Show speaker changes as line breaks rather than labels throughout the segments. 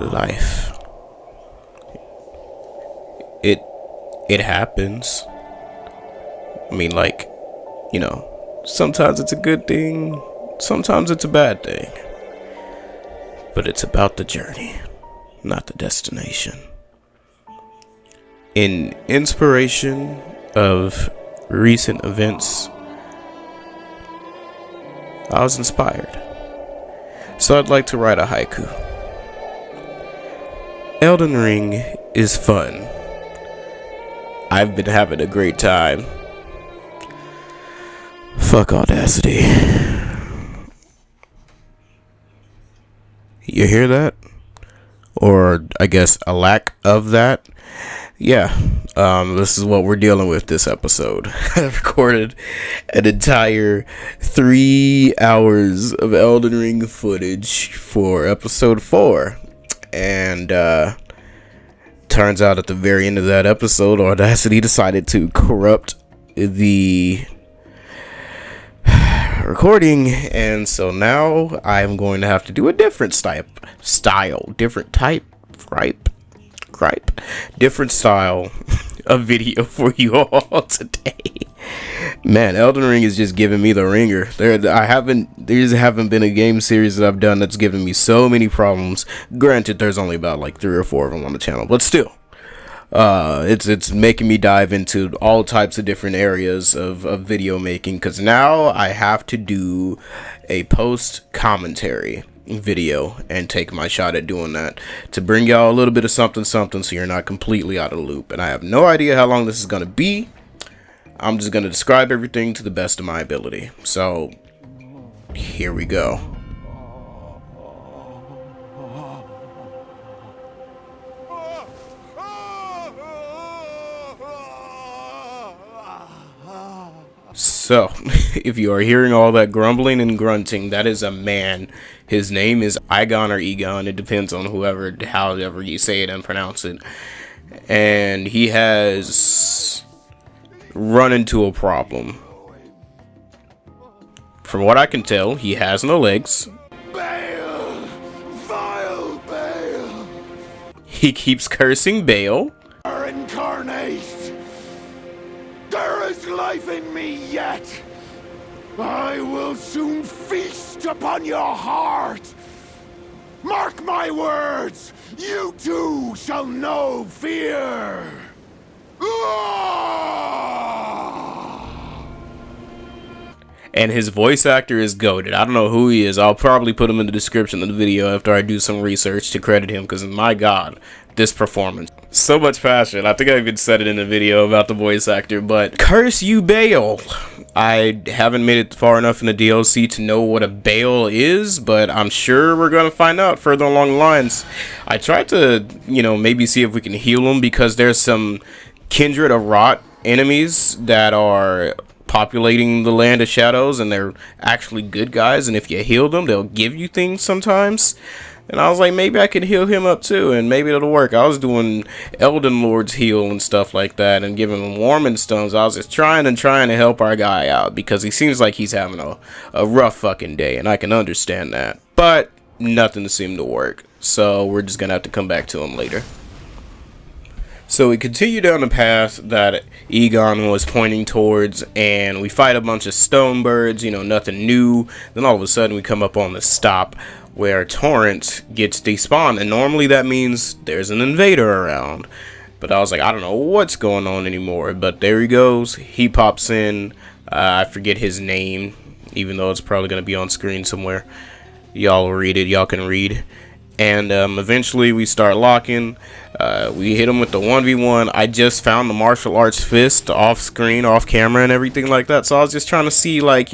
life. It happens. I mean, like, sometimes it's a good thing, sometimes it's a bad thing. But it's about the journey, not the destination. In inspiration of recent events, I was inspired. So I'd like to write a haiku. Elden Ring is fun. I've been having a great time. Fuck Audacity. You hear that? Or I guess a lack of that? Yeah, this is what we're dealing with this episode. I recorded an entire 3 hours of Elden Ring footage for episode 4. And, turns out at the very end of that episode, Audacity decided to corrupt the recording, and so now I'm going to have to do a different different style of video for you all today. Man, Elden Ring is just giving me the ringer. There haven't been a game series that I've done that's given me so many problems. Granted, there's only about like 3 or 4 of them on the channel, but still, it's making me dive into all types of different areas of video making, because now I have to do a post commentary video and take my shot at doing that to bring y'all a little bit of something so you're not completely out of the loop. And I have no idea how long this is going to be. I'm just going to describe everything to the best of my ability. So here we go. So, if you are hearing all that grumbling and grunting, that is a man. His name is Igon or Egon. It depends on however you say it and pronounce it. And he has run into a problem. From what I can tell, he has no legs.
Baal! Vile Baal!
He keeps cursing Baal.
Incarnate! There is life in me yet! I will soon feast upon your heart! Mark my words! You too shall know fear!
And his voice actor is goated. I don't know who he is. I'll probably put him in the description of the video after I do some research to credit him, because my god, this performance. So much passion. I think I even said it in the video about the voice actor, but curse you, Baal. I haven't made it far enough in the DLC to know what a Baal is, but I'm sure we're going to find out further along the lines. I tried to, maybe see if we can heal him, because there's some Kindred of Rot enemies that are populating the Land of Shadows, and they're actually good guys, and if you heal them, they'll give you things sometimes. And I was like, maybe I could heal him up too, and maybe it'll work. I was doing Elden Lord's heal and stuff like that, and giving him Warming Stones. I was just trying to help our guy out, because he seems like he's having a rough fucking day, and I can understand that. But nothing seemed to work, so we're just gonna have to come back to him later. So we continue down the path that Egon was pointing towards, and we fight a bunch of stone birds, nothing new. Then all of a sudden we come up on the stop where Torrent gets despawned, and normally that means there's an invader around. But I was like, I don't know what's going on anymore, but there he goes. He pops in. I forget his name, even though it's probably going to be on screen somewhere. Y'all will read it. Y'all can read. And eventually we start locking. We hit him with the 1v1. I just found the martial arts fist off screen, off camera, and everything like that. So I was just trying to see, like,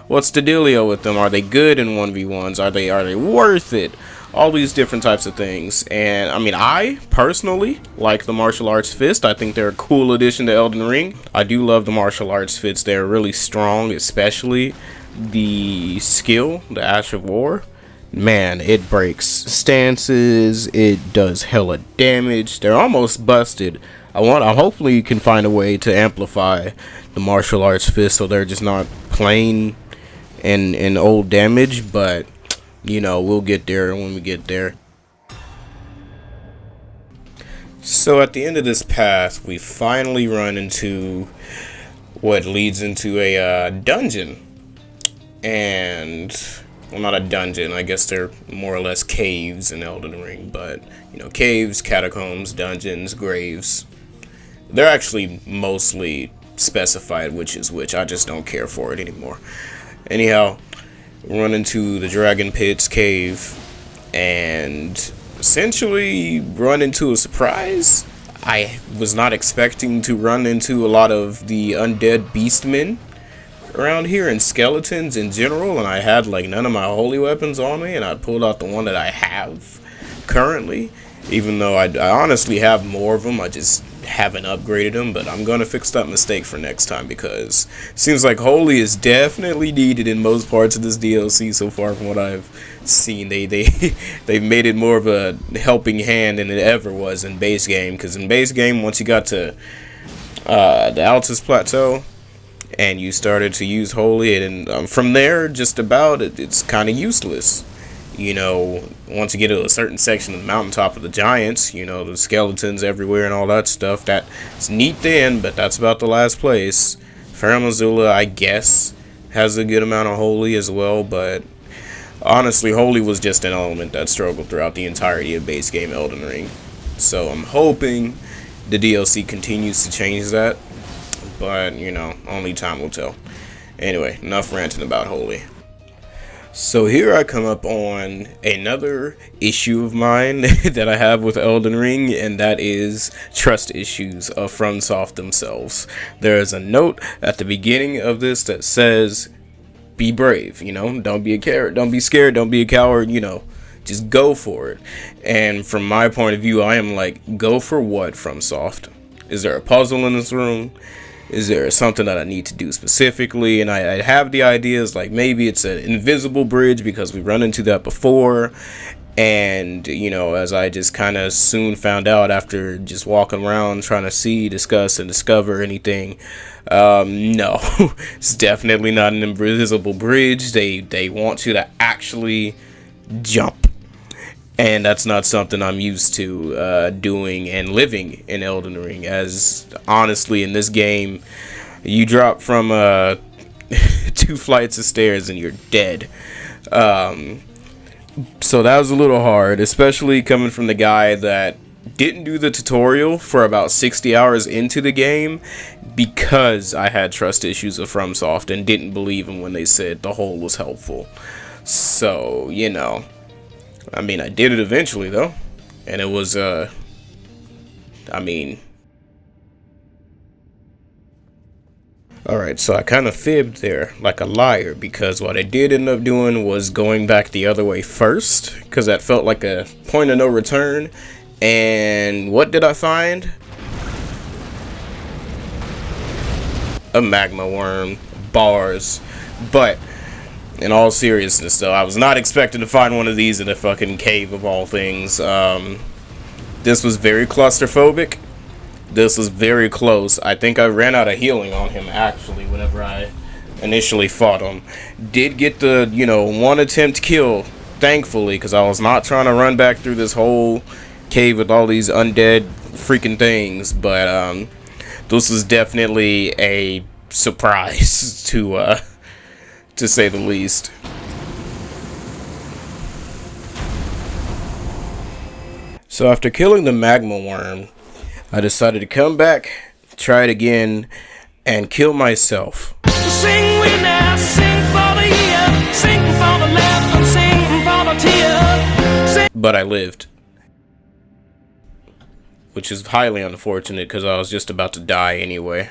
what's the dealio with them? Are they good in 1v1s? Are they worth it? All these different types of things. And I mean, I personally like the martial arts fist. I think they're a cool addition to Elden Ring. I do love the martial arts fists. They're really strong, especially the skill, the Ash of War. Man, it breaks stances, it does hella damage. They're almost busted. Hopefully you can find a way to amplify the martial arts fist so they're just not plain and old damage, but we'll get there when we get there. So at the end of this path, we finally run into what leads into a dungeon. And, well, not a dungeon, I guess they're more or less caves in Elden Ring, but, you know, caves, catacombs, dungeons, graves. They're actually mostly specified which is which. I just don't care for it anymore. Anyhow, run into the Dragon Pit's cave and essentially run into a surprise. I was not expecting to run into a lot of the undead beastmen around here and skeletons in general, and I had like none of my holy weapons on me, and I pulled out the one that I have currently, even though I honestly have more of them. I just haven't upgraded them, but I'm gonna fix that mistake for next time, because it seems like holy is definitely needed in most parts of this DLC so far from what I've seen. They've made it more of a helping hand than it ever was in base game, because in base game, once you got to the Altus Plateau and you started to use holy, and from there just about it's kind of useless. You know, once you get to a certain section of the mountaintop of the giants, you know, the skeletons everywhere and all that stuff, that's neat then, but that's about the last place. Farum Azula, I guess, has a good amount of holy as well, but honestly, holy was just an element that struggled throughout the entirety of base game Elden Ring. So I'm hoping the DLC continues to change that, but, you know, only time will tell. Anyway, enough ranting about holy. So here I come up on another issue of mine that I have with Elden Ring, and that is trust issues of FromSoft themselves. There is a note at the beginning of this that says, be brave, you know, don't be a coward, don't be scared, don't be a coward, you know, just go for it. And from my point of view, I am like, go for what, FromSoft? Is there a puzzle in this room? Is there something that I need to do specifically? And I have the ideas, like maybe it's an invisible bridge because we run into that before. And, you know, as I just kind of soon found out after just walking around trying to see, discuss, and discover anything, no, it's definitely not an invisible bridge. They want you to actually jump. And that's not something I'm used to doing and living in Elden Ring, as honestly in this game, you drop from 2 flights of stairs and you're dead. So that was a little hard, especially coming from the guy that didn't do the tutorial for about 60 hours into the game because I had trust issues with FromSoft and didn't believe them when they said the hole was helpful. So, you know, I mean, I did it eventually, though, and it was, I mean, alright, so I kind of fibbed there, like a liar, because what I did end up doing was going back the other way first, because that felt like a point of no return, and what did I find? A magma worm, bars, but in all seriousness, though, I was not expecting to find one of these in a fucking cave of all things. This was very claustrophobic. This was very close. I think I ran out of healing on him, actually, whenever I initially fought him. Did get the, you know, one attempt kill, thankfully, because I was not trying to run back through this whole cave with all these undead freaking things. But this was definitely a surprise to say the least. So after killing the magma worm, I decided to come back, try it again, and kill myself.
Sing we now, sing for the year, sing for the laugh and sing for the tear.
But I lived, which is highly unfortunate because I was just about to die anyway.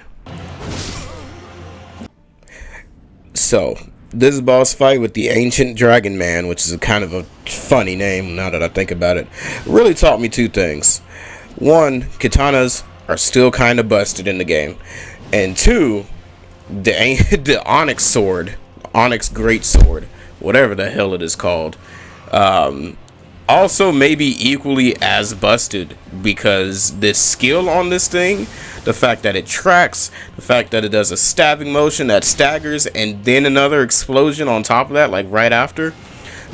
So this boss fight with the Ancient Dragon Man, which is a kind of a funny name now that I think about it, really taught me 2 things. 1, katanas are still kind of busted in the game. And 2, the Onyx Sword, Onyx Great Sword, whatever the hell it is called, also maybe equally as busted, because the skill on this thing, the fact that it tracks, the fact that it does a stabbing motion that staggers and then another explosion on top of that, like right after.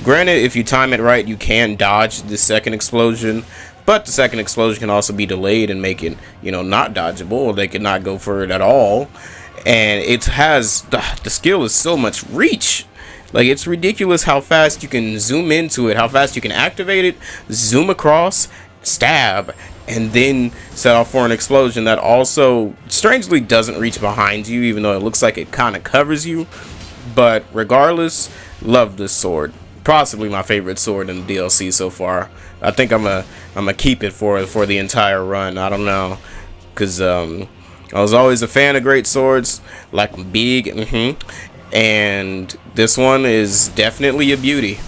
Granted, if you time it right, you can dodge the second explosion, But the second explosion can also be delayed and make it, you know, not dodgeable, or they could not go for it at all. And it has, the skill is so much reach. Like, it's ridiculous how fast you can zoom into it, how fast you can activate it, zoom across, stab, and then set off for an explosion that also strangely doesn't reach behind you, even though it looks like it kind of covers you. But regardless, love this sword. Possibly my favorite sword in the DLC so far. I think I'm a keep it for the entire run. I don't know, because I was always a fan of great swords, like big, and this one is definitely a beauty.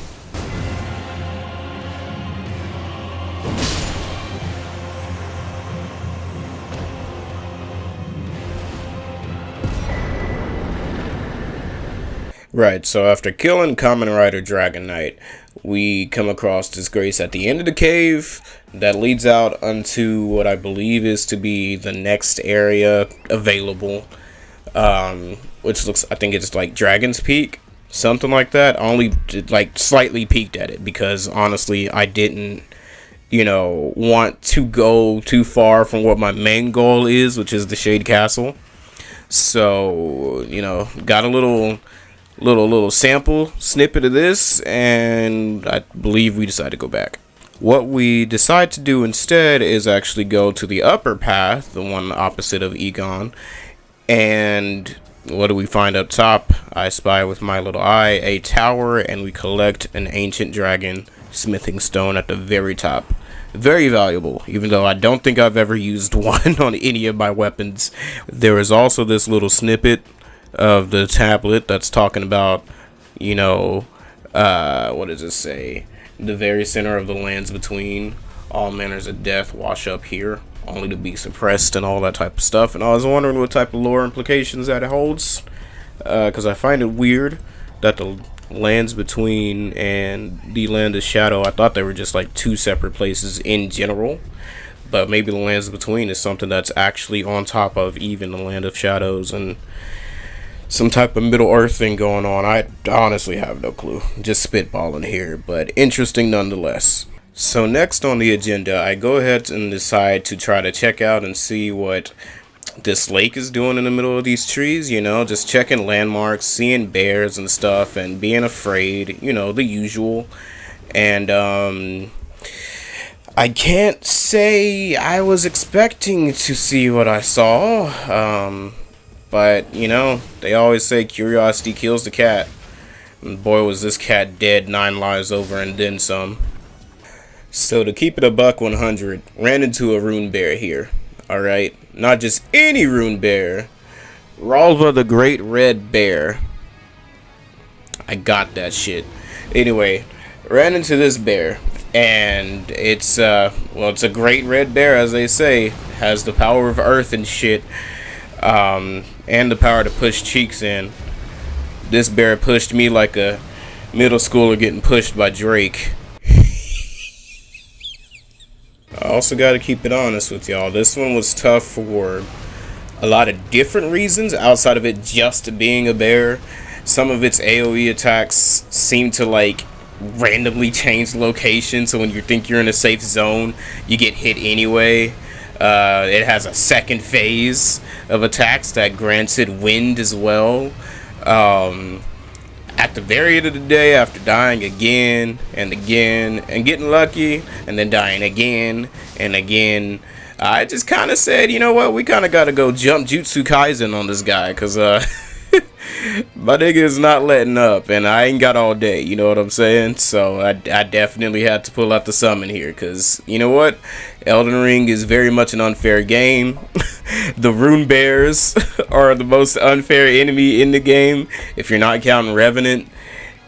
Right, so after killing Kamen Rider Dragon Knight, we come across Disgrace at the end of the cave that leads out onto what I believe is to be the next area available, which looks, I think it's like Dragon's Peak, something like that. I only like slightly peeked at it because honestly I didn't, you know, want to go too far from what my main goal is, which is the Shade Castle. So, you know, got a little sample snippet of this, and I believe we decided to go back. What we decide to do instead is actually go to the upper path, the one opposite of Egon, and what do we find up top? I spy with my little eye a tower, and we collect an ancient dragon smithing stone at the very top. Very valuable, even though I don't think I've ever used one on any of my weapons. There is also this little snippet of the tablet that's talking about, you know, what does it say? The very center of the lands between, all manners of death wash up here, only to be suppressed, and all that type of stuff. And I was wondering what type of lore implications that it holds, because I find it weird that the lands between and the land of shadow, I thought they were just like two separate places in general, but maybe the lands between is something that's actually on top of even the land of shadows, and some type of Middle Earth thing going on. I honestly have no clue. Just spitballing here, but interesting nonetheless. So next on the agenda, I go ahead and decide to try to check out and see what this lake is doing in the middle of these trees, you know, just checking landmarks, seeing bears and stuff, and being afraid, you know, the usual. And I can't say I was expecting to see what I saw. But, you know, they always say curiosity kills the cat. And boy, was this cat dead 9 lives over and then some. So to keep it a buck 100, ran into a rune bear here. Alright, not just any rune bear. Ralva the Great Red Bear. I got that shit. Anyway, ran into this bear. And it's, well, it's a great red bear, as they say. Has the power of earth and shit. And the power to push cheeks in. This bear pushed me like a middle schooler getting pushed by Drake. I also got to keep it honest with y'all. This one was tough for a lot of different reasons outside of it just being a bear. Some of its AoE attacks seem to like randomly change location, so when you think you're in a safe zone, you get hit anyway. It has a second phase of attacks that grants it wind as well. At the very end of the day, after dying again and again and getting lucky and then dying again and again, I just kind of said, you know what, we kind of got to go jump Jutsu Kaisen on this guy, because my nigga is not letting up, and I ain't got all day, you know what I'm saying? So I definitely had to pull out the summon here, because, you know what, Elden Ring is very much an unfair game. The rune bears are the most unfair enemy in the game, if you're not counting Revenant.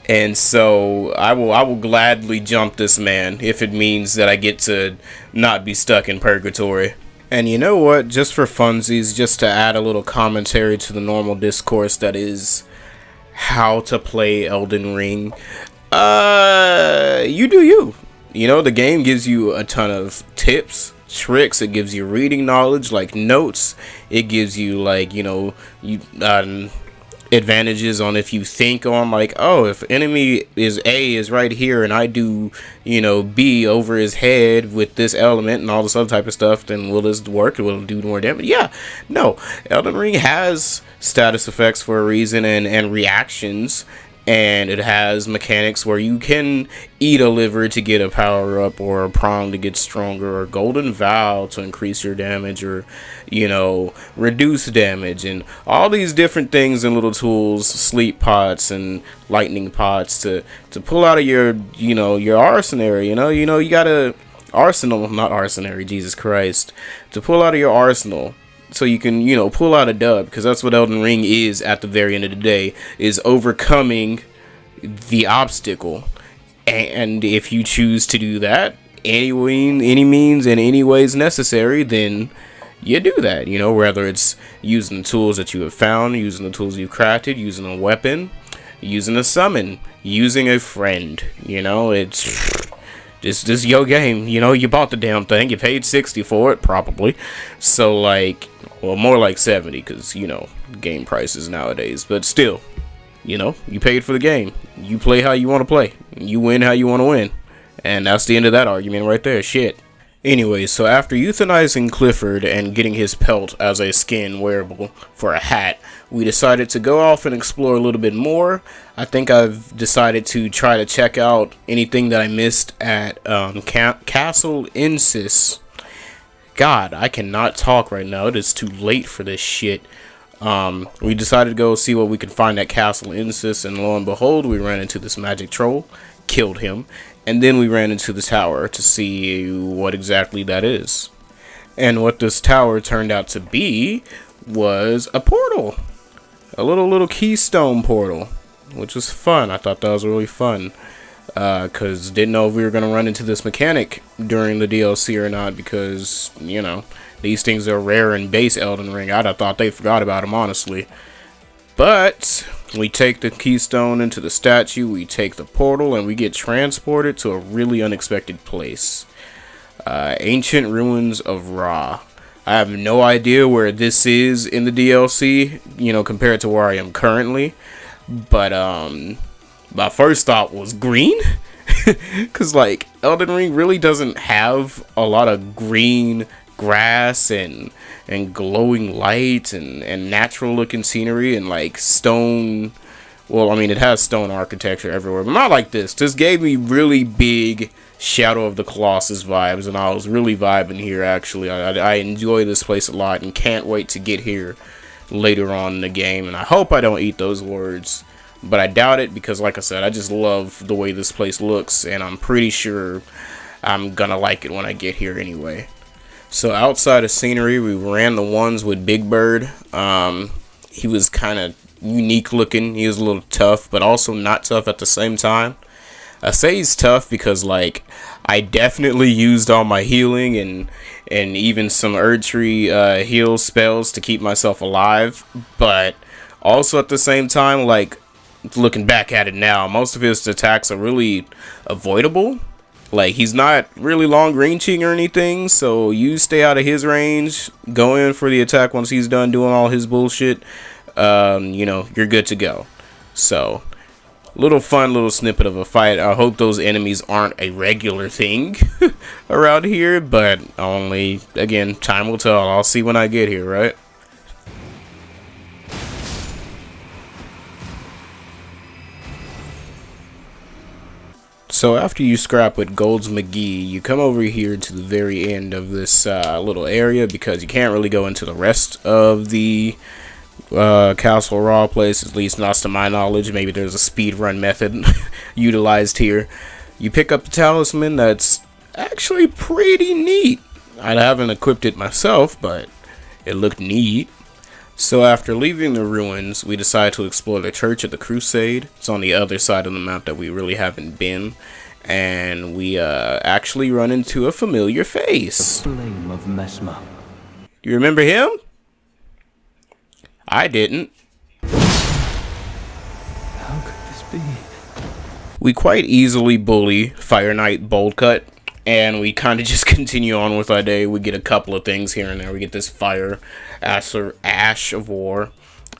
And so I will gladly jump this man if it means that I get to not be stuck in purgatory. And you know what, just for funsies, just to add a little commentary to the normal discourse that is how to play Elden Ring, you do you. You know, the game gives you a ton of tips, tricks, it gives you reading knowledge, like notes, it gives you, like, you know, it advantages on if you think on like, oh, if enemy is A is right here and I do, you know, B over his head with this element and all this other type of stuff, then will this work? Will it do more damage? Yeah. No. Elden Ring has status effects for a reason, and reactions, and it has mechanics where you can eat a liver to get a power up, or a prong to get stronger, or golden vow to increase your damage, or, you know, reduce damage, and all these different things and little tools, sleep pots and lightning pots to pull out of your, you know, your arsenal. You gotta arsenal, not arsenary, Jesus Christ, to pull out of your arsenal. So you can, you know, pull out a dub, because that's what Elden Ring is at the very end of the day, is overcoming the obstacle. And if you choose to do that, any means and any ways necessary, then you do that, you know, whether it's using the tools that you have found, using the tools you've crafted, using a weapon, using a summon, using a friend, you know, it's... This is your game, you know, you bought the damn thing, you paid 60 for it, probably, so, like, well, more like 70, because, you know, game prices nowadays, but still, you know, you paid for the game, you play how you want to play, you win how you want to win, and that's the end of that argument right there, shit. Anyway, so after euthanizing Clifford and getting his pelt as a skin wearable for a hat, we decided to go off and explore a little bit more. I think I've decided to try to check out anything that I missed at Castle Insis. God, I cannot talk right now. It is too late for this shit. We decided to go see what we could find at Castle Insis, and lo and behold, we ran into this magic troll, killed him, and then we ran into the tower to see what exactly that is. And what this tower turned out to be was a portal. A little keystone portal, which was fun. I thought that was really fun. Because didn't know if we were going to run into this mechanic during the DLC or not, because, you know, these things are rare in base Elden Ring. I'd have thought they forgot about them, honestly. But we take the keystone into the statue, we take the portal, and we get transported to a really unexpected place. Ancient Ruins of Ra. I have no idea where this is in the DLC, you know, compared to where I am currently. But, my first thought was green. Because, like, Elden Ring really doesn't have a lot of green grass and glowing light and natural looking scenery and like stone. Well, I mean, it has stone architecture everywhere, but not like this. This gave me really big Shadow of the Colossus vibes, and I was really vibing here, actually. I enjoy this place a lot and can't wait to get here later on in the game, and I hope I don't eat those words, but I doubt it, because like I said, I just love the way this place looks, and I'm pretty sure I'm gonna like it when I get here anyway. So outside of scenery, we ran the ones with Big Bird. He was kind of unique looking. He was a little tough, but also not tough at the same time. I say he's tough because, like, I definitely used all my healing and even some Ertree heal spells to keep myself alive. But also at the same time, like, looking back at it now, most of his attacks are really avoidable. Like, he's not really long reaching or anything, so you stay out of his range, go in for the attack once he's done doing all his bullshit, you know, you're good to go. So, little snippet of a fight. I hope those enemies aren't a regular thing around here, but only, again, time will tell. I'll see when I get here, right? So after you scrap with Gold's McGee, you come over here to the very end of this little area, because you can't really go into the rest of the Castle Raw place, at least not to my knowledge. Maybe there's a speed run method utilized here. You pick up the talisman that's actually pretty neat. I haven't equipped it myself, but it looked neat. So after leaving the ruins, we decide to explore the Church of the Crusade. It's on the other side of the map that we really haven't been. And we actually run into a familiar face.
The flame of Mesmer.
You remember him? I didn't.
How could this be?
We quite easily bully Fire Knight Boldcut, and we kind of just continue on with our day. We get a couple of things here and there. We get this Fire Ash of War.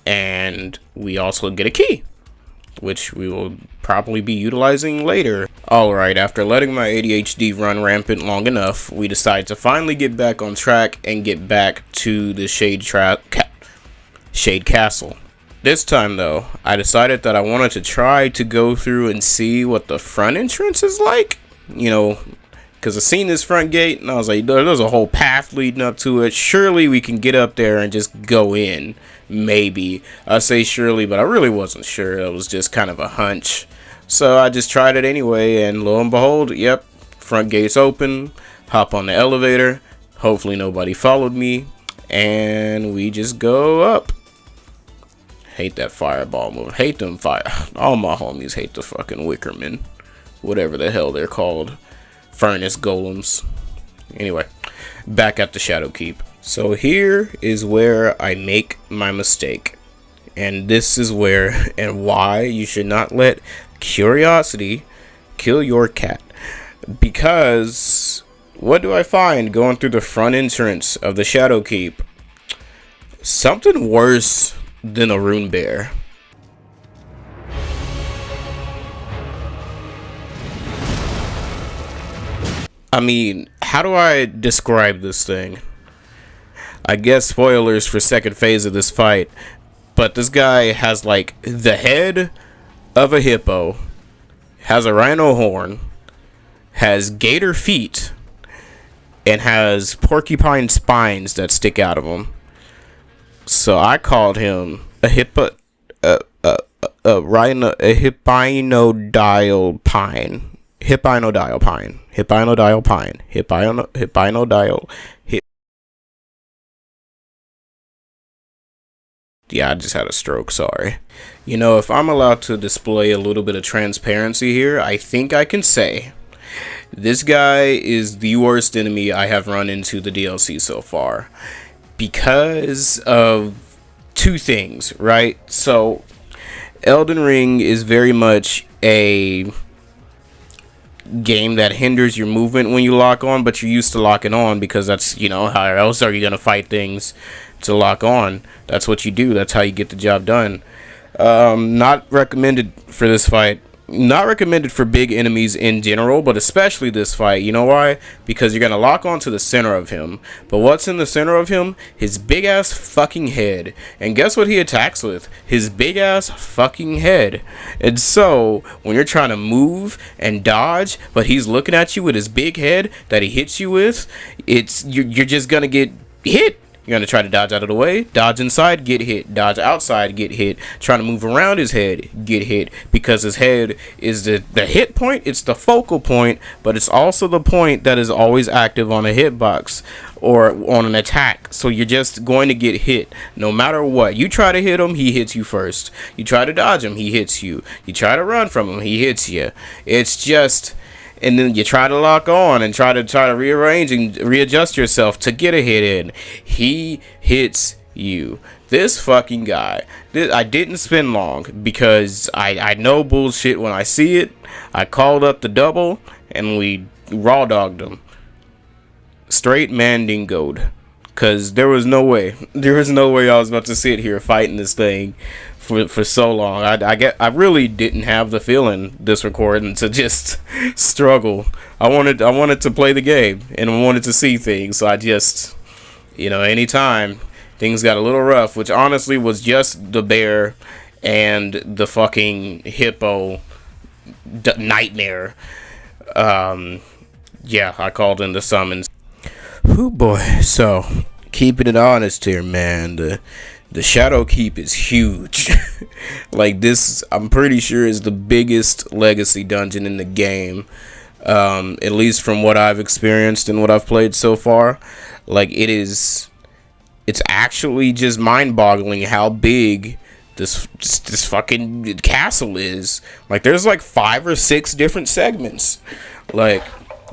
and we also get a key, which we will probably be utilizing later. Alright, after letting my ADHD run rampant long enough, we decide to finally get back on track and get back to the Shade Castle. This time though, I decided that I wanted to try to go through and see what the front entrance is like, you know, because I seen this front gate and I was like, there's a whole path leading up to it. Surely we can get up there and just go in. Maybe. I say surely, but I really wasn't sure. It was just kind of a hunch. So I just tried it anyway, and lo and behold, yep, front gate's open. Hop on the elevator. Hopefully nobody followed me. And we just go up. Hate that fireball move. Hate them fire. All my homies hate the fucking Wickerman. Whatever the hell they're called. Furnace golems. Anyway, back at the Shadow Keep. So here is where I make my mistake. And this is where and why you should not let curiosity kill your cat. Because what do I find going through the front entrance of the Shadow Keep? Something worse than a rune bear. I mean, how do I describe this thing? I guess spoilers for second phase of this fight, but this guy has like the head of a hippo, has a rhino horn, has gator feet, and has porcupine spines that stick out of him. So I called him a hippinodile pine. Hippinodile pine. Hippinodile pine. Hippinodile. Yeah, I just had a stroke, sorry. You know, if I'm allowed to display a little bit of transparency here, I think I can say this guy is the worst enemy I have run into the DLC so far. Because of two things, right? So, Elden Ring is very much a game that hinders your movement when you lock on, but you're used to locking on because that's, you know, how else are you gonna fight things to lock on? That's what you do. That's how you get the job done. Not recommended for this fight. Not recommended for big enemies in general, but especially this fight. You know why? Because you're gonna lock onto the center of him. But what's in the center of him? His big ass fucking head. And guess what he attacks with? His big ass fucking head. And so when you're trying to move and dodge, but he's looking at you with his big head that he hits you with, you're just gonna get hit. You're going to try to dodge out of the way, dodge inside, get hit, dodge outside, get hit, trying to move around his head, get hit, because his head is the hit point, it's the focal point, but it's also the point that is always active on a hitbox or on an attack. So you're just going to get hit no matter what. You try to hit him, he hits you first. You try to dodge him, he hits you. You try to run from him, he hits you. It's just... And then you try to lock on and try to rearrange and readjust yourself to get a hit in. He hits you. This fucking guy. I didn't spend long because I know bullshit when I see it. I called up the double and we raw dogged him. Straight mandingoed. Because there was no way. There was no way I was about to sit here fighting this thing for so long. I really didn't have the feeling this recording to just struggle. I wanted to play the game and I wanted to see things. So I just, you know, anytime things got a little rough, which honestly was just the bear and the fucking hippo nightmare. Yeah, I called in the summons. Whoo boy, so keeping it honest here, man, the Shadow Keep is huge. Like this, I'm pretty sure is the biggest legacy dungeon in the game, at least from what I've experienced and what I've played so far. Like it's actually just mind-boggling how big this fucking castle is. Like there's like 5 or 6 different segments. Like,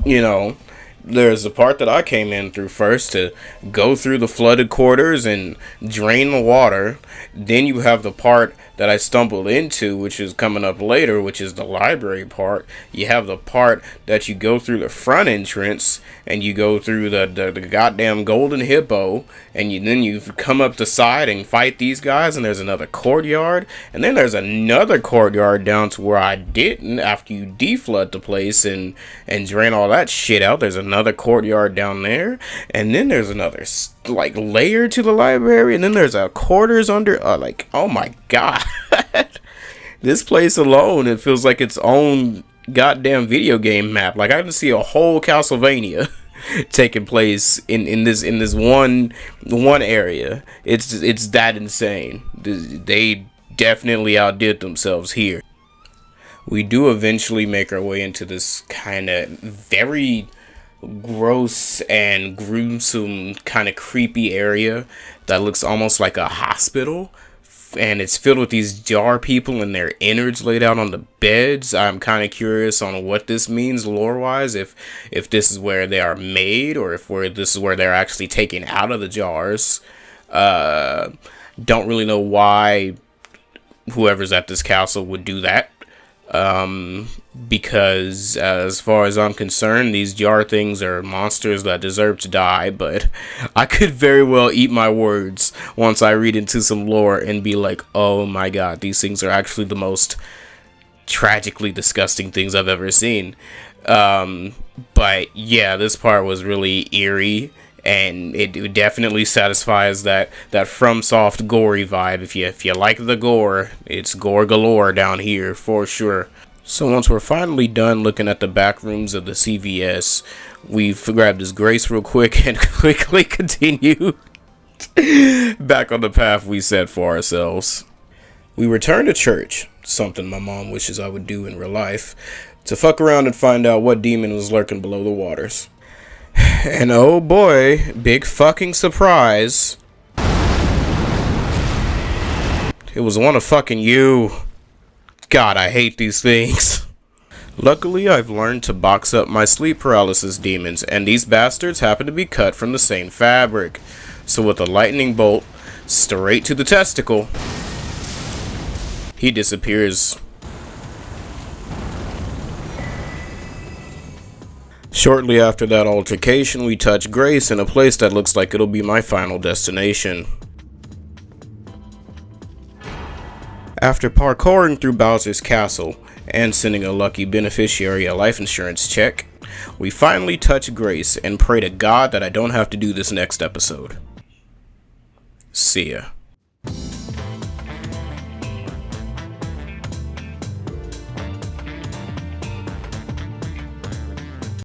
you know, there's the part that I came in through first to go through the flooded quarters and drain the water. Then you have the part that I stumbled into, which is coming up later, which is the library part. You have the part that you go through the front entrance and you go through the goddamn golden hippo, and then you come up the side and fight these guys, and there's another courtyard, and then there's another courtyard down to where I didn't after you deflood the place and drain all that shit out. There's another courtyard down there, and then there's another like layer to the library, and then there's a quarters under like, oh my god. This place alone, it feels like its own goddamn video game map. Like, I can see a whole Castlevania taking place in this one area. It's that insane. They definitely outdid themselves here. We do eventually make our way into this kind of very gross and gruesome, kind of creepy area that looks almost like a hospital. And it's filled with these jar people and their innards laid out on the beds. I'm kind of curious on what this means lore-wise, if this is where they are made, or if this is where they're actually taken out of the jars. Don't really know why whoever's at this castle would do that. Because as far as I'm concerned, these jar things are monsters that deserve to die, but I could very well eat my words once I read into some lore and be like, oh my god, these things are actually the most tragically disgusting things I've ever seen. But yeah, this part was really eerie, and it definitely satisfies that FromSoft gory vibe. If you like the gore, it's gore galore down here for sure. So once we're finally done looking at the back rooms of the CVS, we've grabbed his Grace real quick and quickly continue back on the path we set for ourselves. We return to church, something my mom wishes I would do in real life, to fuck around and find out what demon was lurking below the waters. And oh boy, big fucking surprise. It was one of fucking you. God, I hate these things. Luckily, I've learned to box up my sleep paralysis demons, and these bastards happen to be cut from the same fabric. So with a lightning bolt straight to the testicle, he disappears. Shortly after that altercation, we touch Grace in a place that looks like it'll be my final destination. After parkouring through Bowser's castle and sending a lucky beneficiary a life insurance check, we finally touch Grace and pray to God that I don't have to do this next episode. See ya.